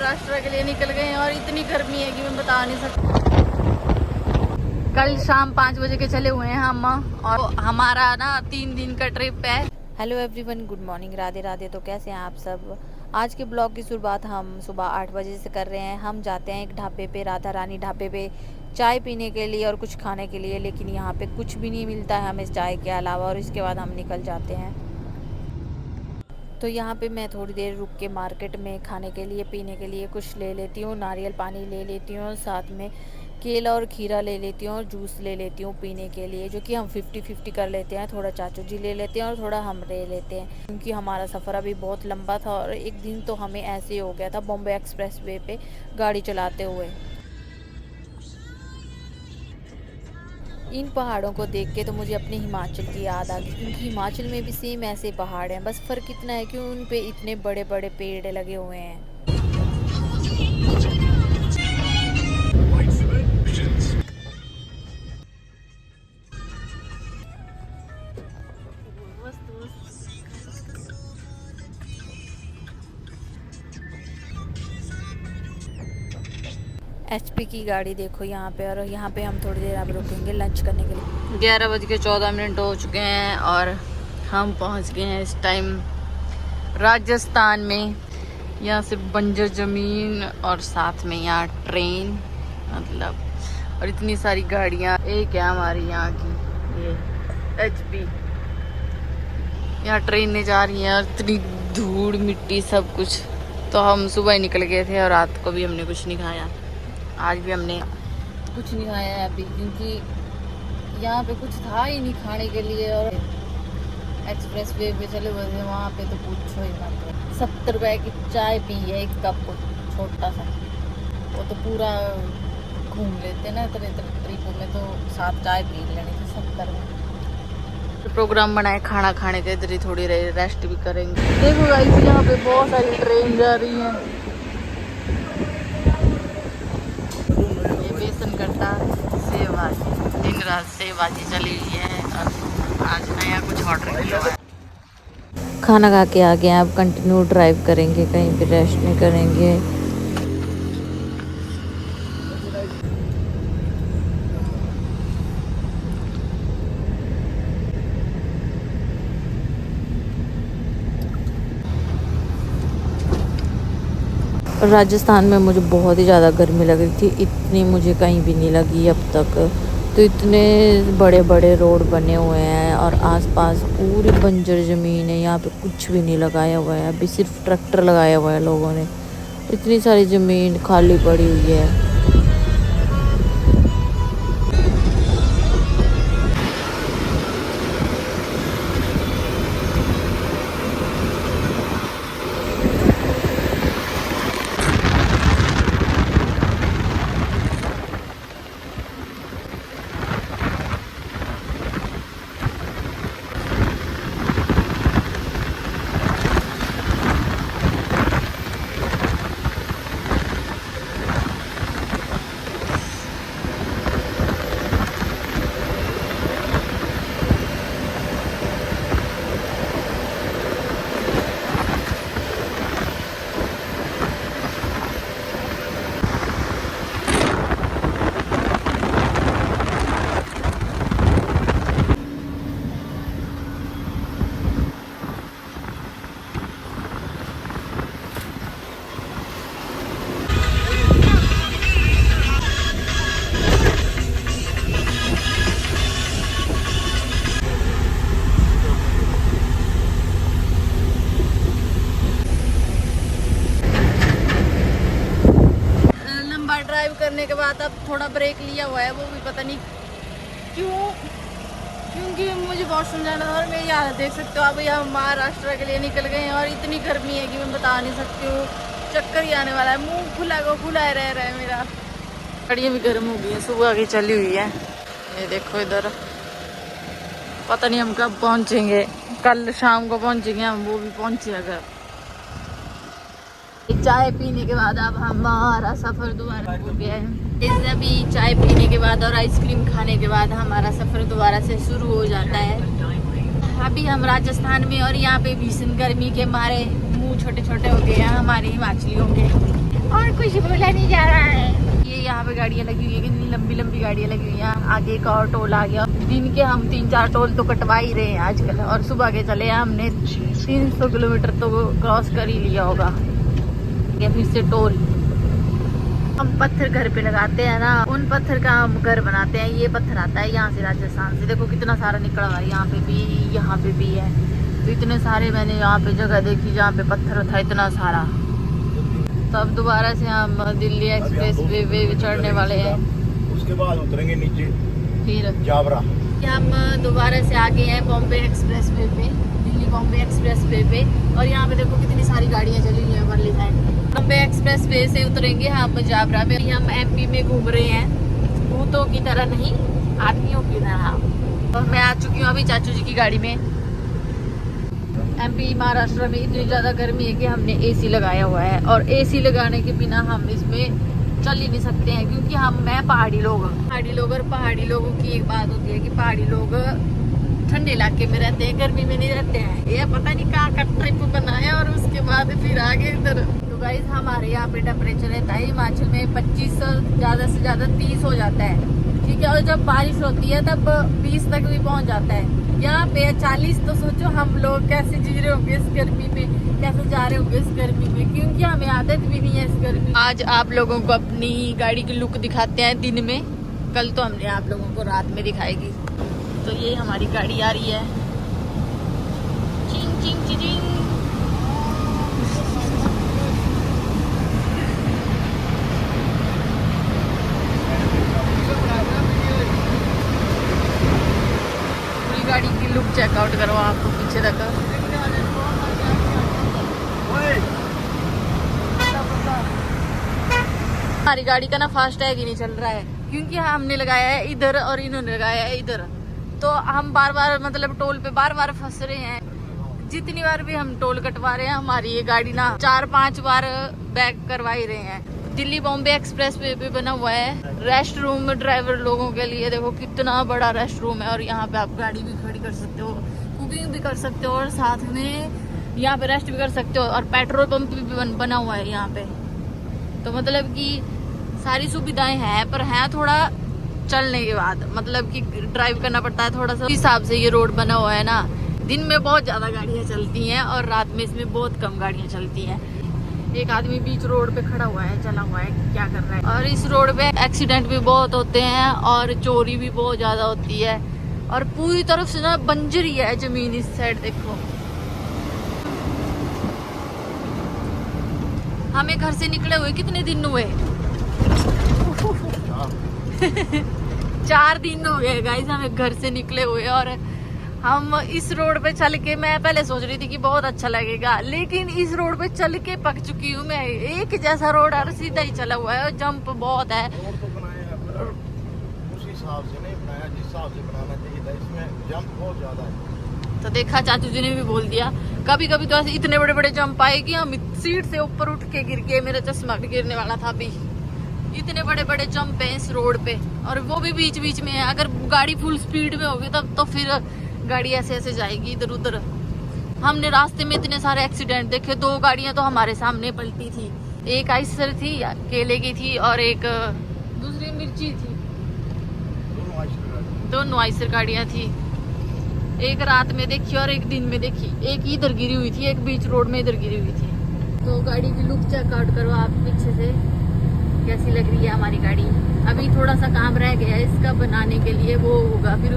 महाराष्ट्र के लिए निकल गए हैं और इतनी गर्मी है कि मैं बता नहीं सकती। कल शाम 5 बजे के चले हुए हैं हम और हमारा ना 3 दिन का ट्रिप है। Hello everyone, good morning, Radhe Radhe. तो कैसे हैं आप सब। आज के ब्लॉग की शुरुआत हम सुबह 8 बजे से कर रहे हैं। हम जाते हैं एक ढाबे पे, राधा रानी ढाबे पे, चाय पीने के लिए और कुछ खाने के लिए, लेकिन यहाँ पे कुछ भी नहीं मिलता है हमें चाय के अलावा, और इसके बाद हम निकल जाते हैं। तो यहाँ पे मैं थोड़ी देर रुक के मार्केट में खाने के लिए, पीने के लिए कुछ ले लेती हूँ। नारियल पानी ले लेती हूँ, साथ में केला और खीरा ले लेती हूँ और जूस ले लेती हूँ पीने के लिए, जो कि हम 50-50 कर लेते हैं। थोड़ा चाचू जी ले लेते हैं और थोड़ा हम ले लेते हैं, क्योंकि हमारा सफ़र अभी बहुत लंबा था और एक दिन तो हमें ऐसे ही हो गया था बॉम्बे एक्सप्रेस वे पे गाड़ी चलाते हुए। इन पहाड़ों को देख के तो मुझे अपने हिमाचल की याद आ गई, क्योंकि हिमाचल में भी सेम ऐसे पहाड़ हैं, बस फ़र्क इतना है कि उन पे इतने बड़े बड़े पेड़ लगे हुए हैं। HP की गाड़ी देखो यहाँ पे, और यहाँ पे हम थोड़ी देर अब रुकेंगे लंच करने के लिए। 11:14 हो चुके हैं और हम पहुंच गए हैं इस टाइम राजस्थान में। यहाँ से बंजर ज़मीन और साथ में यहाँ ट्रेन, मतलब और इतनी सारी गाड़ियाँ। एक है हमारी यहाँ की ये HP, यहाँ ट्रेनें जा रही हैं और इतनी धूड़ मिट्टी सब कुछ। तो हम सुबह ही निकल गए थे और रात को भी हमने कुछ नहीं खाया। आज भी हमने कुछ नहीं खाया है अभी, क्योंकि यहाँ पे कुछ था ही नहीं खाने के लिए। और एक्सप्रेस वे पे चले हुए थे, वहाँ पे तो पूछो ही मत। 70 रुपए की चाय पी है एक कप छोटा सा, वो तो पूरा घूम लेते ना तरह तरह तरीकों में, तो 7 चाय पी लेने थे 70 में। तो प्रोग्राम बनाए खाना खाने के, इधर ही थोड़ी रेस्ट भी करेंगे। देखो गाइस, यहाँ पे बहुत सारी ट्रेन जा रही है। ये बेसन करता सेव भाजी, दिन रात सेव भाजी चली हुई है और आज नया कुछ ऑर्डर किया है। खाना खा के आ गए हैं, अब कंटिन्यू ड्राइव करेंगे, कहीं भी रेस्ट नहीं करेंगे। राजस्थान में मुझे बहुत ही ज़्यादा गर्मी लग रही थी, इतनी मुझे कहीं भी नहीं लगी अब तक। तो इतने बड़े बड़े रोड बने हुए हैं और आसपास पूरी बंजर ज़मीन है, यहाँ पे कुछ भी नहीं लगाया हुआ है। अभी सिर्फ ट्रैक्टर लगाया हुआ है लोगों ने, इतनी सारी ज़मीन खाली पड़ी हुई है। करने के बाद अब थोड़ा ब्रेक लिया हुआ है, वो भी पता नहीं क्यों, क्योंकि मुझे वॉशरूम जाना था। और मेरी हालत देख सकते हो आप, यहाँ महाराष्ट्र के लिए निकल गए हैं और इतनी गर्मी है कि मैं बता नहीं सकती हूँ। चक्कर ही आने वाला है, मुंह खुला को खुला रह रहा है मेरा। गाड़ियाँ भी गर्म हो गई है, सुबह की चली हुई है। ये देखो इधर, पता नहीं हम कब पहुँचेंगे। कल शाम को पहुँचेंगे हम, वो भी पहुँचे अगर। चाय पीने के बाद अब हमारा सफर दोबारा हो गया है। अभी चाय पीने के बाद और आइसक्रीम खाने के बाद हमारा सफर दोबारा से शुरू हो जाता है। अभी हम राजस्थान में, और यहाँ पे भीषण गर्मी के मारे मुंह छोटे छोटे हो गए हैं हमारे हिमाचलियों के। और कुछ बोला नहीं जा रहा है। ये यहाँ पे गाड़ियाँ लगी हुई है, कितनी लंबी लंबी गाड़ियाँ लगी हुई हैं। आगे एक और टोल आ गया। दिन के हम 3-4 टोल तो कटवा ही रहे हैं आजकल। और सुबह के चले हमने 300 किलोमीटर तो क्रॉस कर ही लिया होगा। ये फिर से टोल। हम पत्थर घर पे लगाते हैं ना, उन पत्थर का हम घर बनाते हैं। ये पत्थर आता है यहाँ से, राजस्थान से। देखो कितना सारा निकला हुआ है, यहाँ पे भी, यहाँ पे भी है। तो इतने सारे मैंने यहाँ पे जगह देखी जहाँ पे पत्थर था इतना सारा। तो अब दोबारा से हम दिल्ली एक्सप्रेस वे चढ़ने वाले हैं। उसके बाद उतरेंगे नीचे फिर जावरा। हम दोबारा से आ गए हैं बॉम्बे एक्सप्रेस वे पे, दिल्ली बॉम्बे एक्सप्रेस वे पे। और यहाँ पे देखो कितनी सारी गाड़ियाँ चली हुई हैं वाली साइड। बॉम्बे एक्सप्रेस वे से उतरेंगे हम जावरा में। हम एमपी में घूम रहे हैं, भूतों की तरह नहीं, आदमियों की तरह। और मैं आ चुकी हूँ अभी चाचू जी की गाड़ी में। एमपी महाराष्ट्र में इतनी ज़्यादा गर्मी है कि हमने एसी लगाया हुआ है। और एसी लगाने के बिना हम इसमें चल ही नहीं सकते हैं, क्योंकि मैं पहाड़ी लोग और पहाड़ी लोगों की एक बात होती है कि पहाड़ी लोग ठंडे इलाके में रहते हैं, गर्मी में नहीं रहते हैं। ये पता नहीं कहाँ का टाइप बनाया और उसके बाद फिर आगे इधर। तो गाइस हमारे यहाँ पे टेम्परेचर रहता है हिमाचल में 25 ज़्यादा से ज़्यादा 30 हो जाता है, ठीक है। और जब बारिश होती है तब 20 तक भी पहुँच जाता है। यहाँ पे 40। तो सोचो हम लोग कैसे जी रहे होंगे इस गर्मी में, कैसे जा रहे होंगे इस गर्मी में, क्योंकि हमें आदत भी नहीं है इस गर्मी। आज आप लोगों को अपनी गाड़ी की लुक दिखाते हैं दिन में, कल तो हमने आप लोगों को रात में दिखाएगी। तो ये हमारी गाड़ी आ रही है, चिंग चिंग चिंग। पूरी गाड़ी की लुक चेकआउट करो आपको पीछे तक। हमारी गाड़ी का ना फास्टैग ही नहीं चल रहा है, क्योंकि हमने लगाया है इधर और इन्होंने लगाया है इधर। तो हम बार बार मतलब टोल पे बार बार फंस रहे हैं। जितनी बार भी हम टोल कटवा रहे हैं हमारी ये गाड़ी ना 4-5 बार बैक करवा ही रहे हैं। दिल्ली बॉम्बे एक्सप्रेस वे पे बना हुआ है रेस्ट रूम ड्राइवर लोगों के लिए। देखो कितना बड़ा रेस्ट रूम है, और यहाँ पे आप गाड़ी भी खड़ी कर सकते हो, कुकिंग भी कर सकते हो, और साथ में यहाँ पे रेस्ट भी कर सकते हो। और पेट्रोल पंप भी बना हुआ है यहाँ पे। तो मतलब कि सारी सुविधाएं हैं, पर है थोड़ा चलने के बाद, मतलब कि ड्राइव करना पड़ता है थोड़ा सा। इस हिसाब से ये रोड बना हुआ है ना, दिन में बहुत ज्यादा गाड़ियां चलती हैं और रात में इसमें बहुत कम गाड़ियां चलती हैं। एक आदमी बीच रोड पे खड़ा हुआ है, चला हुआ है, क्या कर रहा है। और इस रोड पे एक्सीडेंट भी बहुत होते हैं और चोरी भी बहुत ज्यादा होती है। और पूरी तरफ से ना बंजर ही है जमीन। इस साइड देखो, हमें घर से निकले हुए कितने दिन हुए? 4 दिन हो गए गाइस हमें घर से निकले हुए। और हम इस रोड पे चल के, मैं पहले सोच रही थी कि बहुत अच्छा लगेगा, लेकिन इस रोड पे चल के पक चुकी हूँ मैं। एक जैसा रोड और सीधा ही चला हुआ है, और जंप बहुत है। रोड तो बनाया है, पर उस हिसाब से नहीं बनाया जिस हिसाब से बनाना चाहिए था। इसमें जंप बहुत ज्यादा है। तो देखा, चाचू जी ने भी बोल दिया। कभी कभी तो ऐसे इतने बड़े बड़े जंप आए कि हम सीट से ऊपर उठ के गिर गए। मेरा चश्मा भी गिरने वाला था अभी। इतने बड़े बड़े जंप है इस रोड पे, और वो भी बीच बीच में है। अगर गाड़ी फुल स्पीड में होगी तब तो फिर गाड़ी ऐसे ऐसे जाएगी इधर उधर। हमने रास्ते में इतने सारे एक्सीडेंट देखे। 2 गाड़ियां तो हमारे सामने पलटी थी। एक आइसर थी, केले की थी, और एक दूसरी मिर्ची थी। दोनों आइसर गाड़ियां थी। एक रात में देखी और एक दिन में देखी। एक इधर गिरी हुई थी, एक बीच रोड में इधर गिरी हुई थी। तो गाड़ी की लुक चेकआउट करो आप पीछे से, कैसी लग रही है हमारी गाड़ी। अभी थोड़ा सा काम रह गया है इसका बनाने के लिए, वो होगा फिर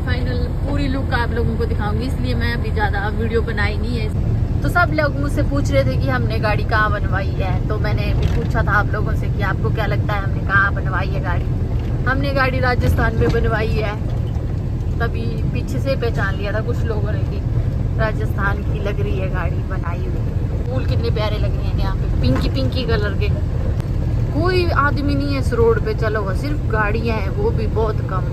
फाइनल पूरी लुक आप लोगों को दिखाऊंगी। इसलिए मैं अभी ज़्यादा वीडियो बनाई नहीं है। तो सब लोग मुझसे पूछ रहे थे कि हमने गाड़ी कहाँ बनवाई है। तो मैंने भी पूछा था आप लोगों से कि आपको क्या लगता है हमने कहाँ बनवाई है गाड़ी। हमने गाड़ी राजस्थान में बनवाई है। तभी पीछे से पहचान लिया था कुछ लोगों ने कि राजस्थान की लग रही है गाड़ी बनाई हुई। फूल कितने प्यारे लग रहे हैं यहाँ पे, पिंकी पिंकी कलर के। कोई आदमी नहीं है इस रोड पे चला हुआ, सिर्फ गाड़ियाँ हैं, वो भी बहुत कम।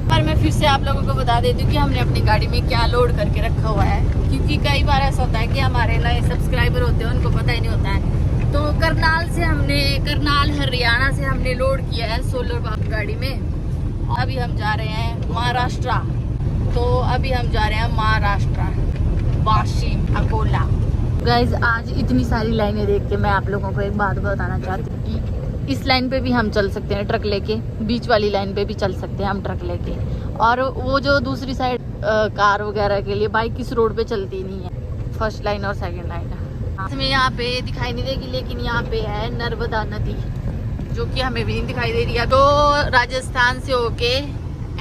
पर मैं फिर से आप लोगों को बता देती हूँ कि हमने अपनी गाड़ी में क्या लोड करके रखा हुआ है, क्योंकि कई बार ऐसा होता है कि हमारे नए सब्सक्राइबर होते हैं, उनको पता ही नहीं होता है। तो करनाल हरियाणा से हमने लोड किया है सोलर पंप गाड़ी में। अभी हम जा रहे हैं महाराष्ट्र। तो अभी हम जा रहे हैं महाराष्ट्र, वाशिम, अकोला। गाइस आज इतनी सारी लाइनें देख के मैं आप लोगों को एक बात बताना चाहती हूँ कि इस लाइन पे भी हम चल सकते हैं ट्रक लेके, बीच वाली लाइन पे भी चल सकते हैं हम ट्रक लेके, और वो जो दूसरी साइड कार वगैरह के लिए बाइक इस रोड पे चलती नहीं है, फर्स्ट लाइन और सेकंड लाइन। हमें यहाँ पे दिखाई नहीं देगी, लेकिन यहाँ पे है नर्मदा नदी जो कि हमें भी नहीं दिखाई दे रही है। तो राजस्थान से होके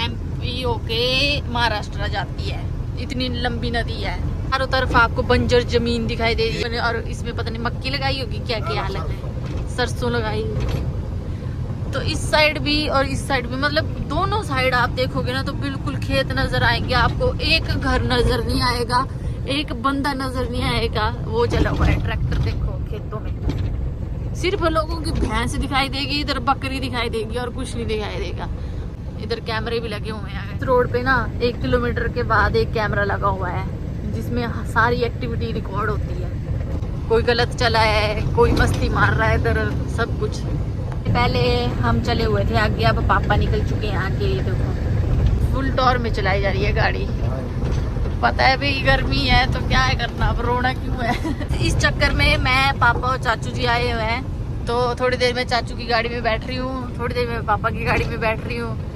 MP होके महाराष्ट्र जाती है, इतनी लंबी नदी है। चारों तरफ आपको बंजर जमीन दिखाई दे रही है, और इसमें पता नहीं मक्की लगाई होगी क्या क्या हालत है, सरसों लगाई होगी। तो इस साइड भी और इस साइड भी, मतलब दोनों साइड आप देखोगे ना तो बिल्कुल खेत नजर आएंगे आपको, एक घर नजर नहीं आएगा, एक बंदा नजर नहीं आएगा। वो चला हुआ है ट्रैक्टर, देखो खेतों में सिर्फ लोगों की भैंस दिखाई देगी, इधर बकरी दिखाई देगी और कुछ नहीं दिखाई देगा। इधर कैमरे भी लगे हुए हैं। इस रोड पे ना 1 किलोमीटर के बाद एक कैमरा लगा हुआ है जिसमें सारी एक्टिविटी रिकॉर्ड होती है। कोई गलत चला है, कोई मस्ती मार रहा है, इधर सब कुछ। पहले हम चले हुए थे आगे, अब पापा निकल चुके हैं आगे। ये देखो फुल टॉर में चलाई जा रही है गाड़ी। पता है भाई गर्मी है तो क्या है करना, अब रोना क्यों है। इस चक्कर में मैं, पापा और चाचू जी आए हुए हैं, तो थोड़ी देर में चाचू की गाड़ी में बैठ रही हूँ, थोड़ी देर में पापा की गाड़ी में बैठ रही हूँ।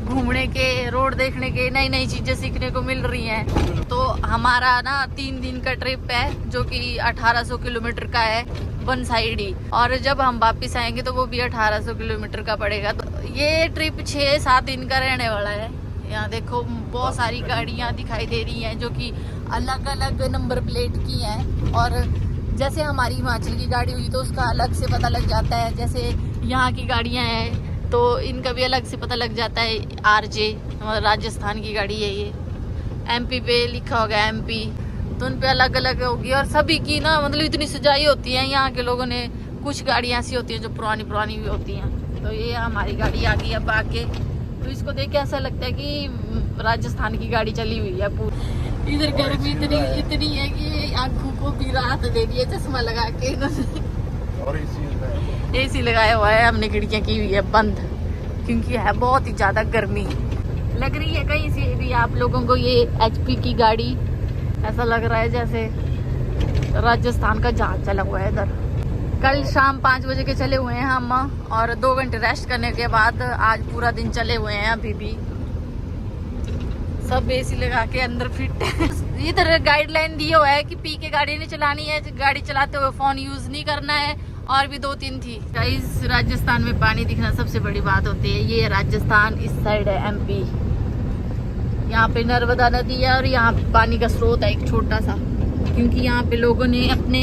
घूमने के, रोड देखने के, नई नई चीजें सीखने को मिल रही हैं। तो हमारा ना 3 दिन का ट्रिप है जो कि 1800 किलोमीटर का है वन साइड ही, और जब हम वापस आएंगे तो वो भी 1800 किलोमीटर का पड़ेगा। तो ये ट्रिप 6-7 दिन का रहने वाला है। यहाँ देखो बहुत सारी गाड़ियाँ दिखाई दे रही हैं जो कि अलग अलग नंबर प्लेट की हैं, और जैसे हमारी हिमाचल की गाड़ी हुई तो उसका अलग से पता लग जाता है, जैसे यहाँ की गाड़ियाँ हैं तो इनका भी अलग से पता लग जाता है। RJ राजस्थान की गाड़ी है, ये MP पे लिखा होगा MP, तो उन पे अलग अलग होगी। और सभी की ना मतलब इतनी सजाई होती है यहाँ के लोगों ने। कुछ गाड़ियाँ ऐसी होती हैं जो पुरानी पुरानी भी होती हैं। तो ये हमारी गाड़ी आ गई अब आके, तो इसको देख के ऐसा लगता है कि राजस्थान की गाड़ी चली हुई है पूरी। इधर गर्मी इतनी है कि आंखों को भी राहत दे दी है चश्मा लगा के इन्होंने। और AC लगाया हुआ है हमने, खिड़कियाँ की हुई है बंद, क्योंकि है बहुत ही ज्यादा गर्मी लग रही है। कहीं से भी आप लोगों को ये HP की गाड़ी ऐसा लग रहा है जैसे राजस्थान का जहाज चला हुआ है इधर। कल शाम 5 बजे के चले हुए हैं हम, और 2 घंटे रेस्ट करने के बाद आज पूरा दिन चले हुए हैं। अभी भी सब AC लगा के अंदर फिट है। इधर गाइडलाइन दिया हुआ है कि पी के गाड़ी नहीं चलानी है, गाड़ी चलाते हुए फोन यूज नहीं करना है, और भी 2-3 थी। गाइस राजस्थान में पानी दिखना सबसे बड़ी बात होती है। ये राजस्थान, इस साइड है MP। यहाँ पे नर्मदा नदी है और यहाँ पानी का स्रोत है एक छोटा सा, क्योंकि यहाँ पे लोगों ने अपने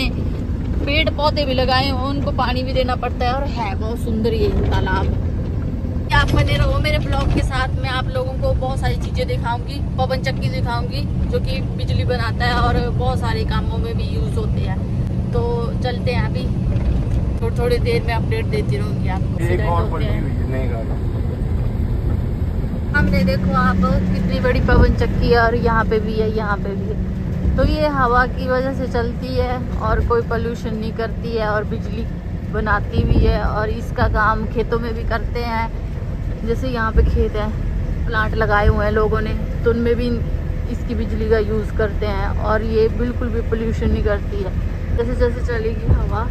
पेड़ पौधे भी लगाए हैं, उनको पानी भी देना पड़ता है। और है बहुत सुंदर ये तालाब। आप बने रहो मेरे ब्लॉग के साथ, मैं आप लोगों को बहुत सारी चीजें दिखाऊंगी। पवन चक्की दिखाऊंगी जो कि बिजली बनाता है और बहुत सारे कामों में भी यूज होते हैं। तो चलते हैं अभी, थोड़ी देर में अपडेट देती रहूंगी आपको। एक और पलटी हुई है नई गाड़ी। हमने देखो आप कितनी बड़ी पवन चक्की है, और यहाँ पे भी है, यहाँ पे भी है। तो ये हवा की वजह से चलती है और कोई पोल्यूशन नहीं करती है, और बिजली बनाती भी है। और इसका काम खेतों में भी करते हैं। जैसे यहाँ पे खेत है, प्लांट लगाए हुए हैं लोगों ने, तो उनमें भी इसकी बिजली का यूज़ करते हैं। और ये बिल्कुल भी पोल्यूशन नहीं करती है। जैसे जैसे चलेगी हवा,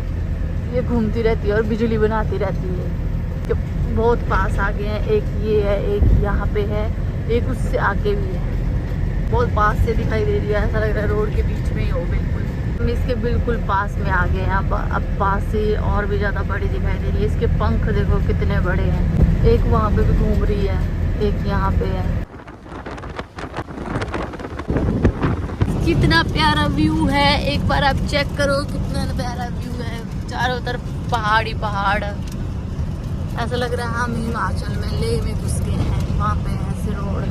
ये घूमती रहती है और बिजली बनाती रहती है। जो बहुत पास आ गए हैं, एक ये है, एक यहाँ पे है, एक उससे आगे भी है। बहुत पास से दिखाई दे रही है, ऐसा लग रहा है रोड के बीच में ही हो बिल्कुल। हम इसके बिल्कुल पास में आ गए हैं। अब पास से और भी ज़्यादा बड़ी दिखाई दे रही है। इसके पंख देखो कितने बड़े हैं। एक वहाँ पे भी घूम रही है, एक यहाँ पे है। कितना प्यारा व्यू है, एक बार आप चेक करो कितना प्यारा व्यू है। चारों तरफ पहाड़ ही पहाड़। ऐसा लग रहा है हम हिमाचल में, लेह में घुस गए हैं। वहाँ पे ऐसे रोड।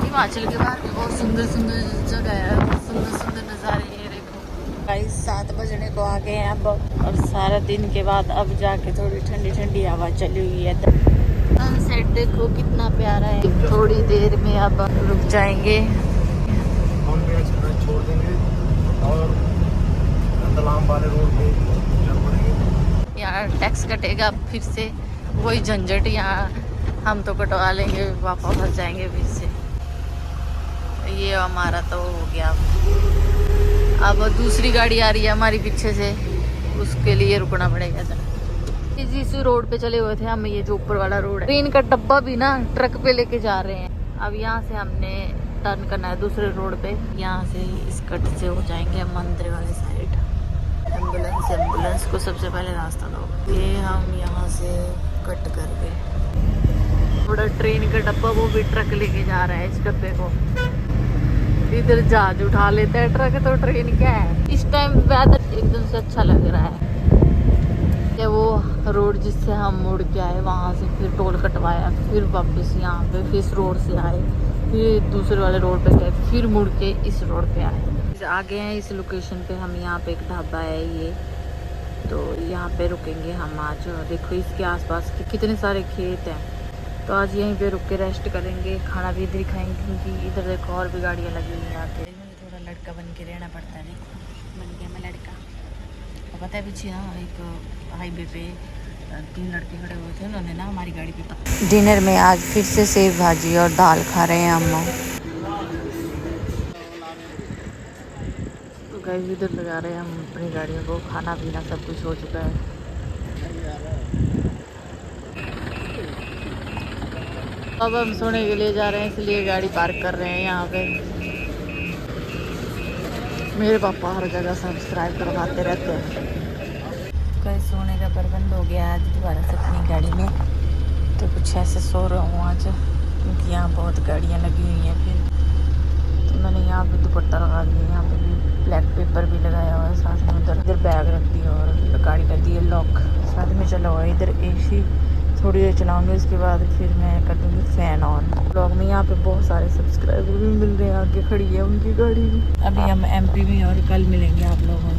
हिमाचल के बाहर भी बहुत सुंदर सुंदर जगह है, सुंदर सुंदर नज़ारे। ये देखो गाइस 7 बजने को आ गए हैं अब, और सारा दिन के बाद अब जाके थोड़ी ठंडी ठंडी हवा चली हुई है। सनसेट देखो कितना प्यारा है। थोड़ी देर में अब रुक जाएंगे, छोड़ देंगे और तलाम वाले रोड पे चल पड़ेंगे। यहाँ टैक्स कटेगा फिर से, वही झंझट। यहाँ हम तो कटवा लेंगे, वापस फंस जाएंगे फिर से। ये हमारा तो हो गया। अब दूसरी गाड़ी आ रही है हमारी पीछे से, उसके लिए रुकना पड़ेगा। इसी रोड पे चले हुए थे हम, ये जो ऊपर वाला रोड है। ट्रेन का डब्बा भी ना ट्रक पे लेके जा रहे हैं। अब यहाँ से हमने टर्न करना है दूसरे रोड पे। यहाँ से इस कट से हो जाएंगे मंदिर वाले साइड। एम्बुलेंस को सबसे पहले रास्ता दो। ये हम यहाँ से कट कर गए। थोड़ा ट्रेन का डब्बा वो भी ट्रक लेके जा रहा है इस डब्बे को। इधर जहाज उठा लेते हैं ट्रक, तो ट्रेन क्या है। इस टाइम वेदर एकदम से अच्छा लग रहा है। कि वो रोड जिससे हम मुड़ के आए वहाँ से फिर टोल कटवाया, फिर वापस यहाँ पे फिर इस रोड से आए, फिर दूसरे वाले रोड पे गए, फिर मुड़ के इस रोड पे आए। आगे हैं इस लोकेशन पे हम। यहाँ पे एक ढाबा है ये, तो यहाँ पे रुकेंगे हम आज। देखो इसके आसपास कितने सारे खेत हैं, तो आज यहीं पे रुक के रेस्ट करेंगे, खाना भी इधर ही खाएंगे, क्योंकि इधर देखो और भी गाड़ियाँ लगी हुई हैं आके। मुझे थोड़ा लड़का बन के रहना पड़ता है। देखो बन गया मैं लड़का। पता है पीछे ना एक हाईवे पे 3 लड़के खड़े हुए थे, उन्होंने ना हमारी गाड़ी पे। डिनर में आज फिर से सेव भाजी और दाल खा रहे हैं हम। तो गाइस इधर लगा रहे हैं हम अपनी गाड़ियों को। खाना पीना सब कुछ हो चुका है। अब हम सोने के लिए जा रहे हैं, इसलिए गाड़ी पार्क कर रहे हैं यहाँ पे। मेरे पापा हर जगह सब्सक्राइब करवाते रहते हैं। कहीं सोने का प्रबंध हो गया आज दोबारा से अपनी गाड़ी में, तो कुछ ऐसे सो रहा हूँ आज, क्योंकि यहाँ बहुत गाड़ियाँ लगी हुई हैं। फिर तो मैंने यहाँ पे दुपट्टा लगा दिया, यहाँ पे भी ब्लैक पेपर भी लगाया हुआ है, साथ में इधर बैग रख दिया और गाड़ी कर दी है लॉक। साथ में चला हुआ है इधर AC, थोड़ी देर चलाऊंगी, उसके बाद फिर मैं कर दूँगी फ़ैन ऑन। ब्लॉग में यहाँ पे बहुत सारे सब्सक्राइबर भी मिल रहे हैं, आगे खड़ी है उनकी गाड़ी भी। अभी हम MP में और कल मिलेंगे आप लोगों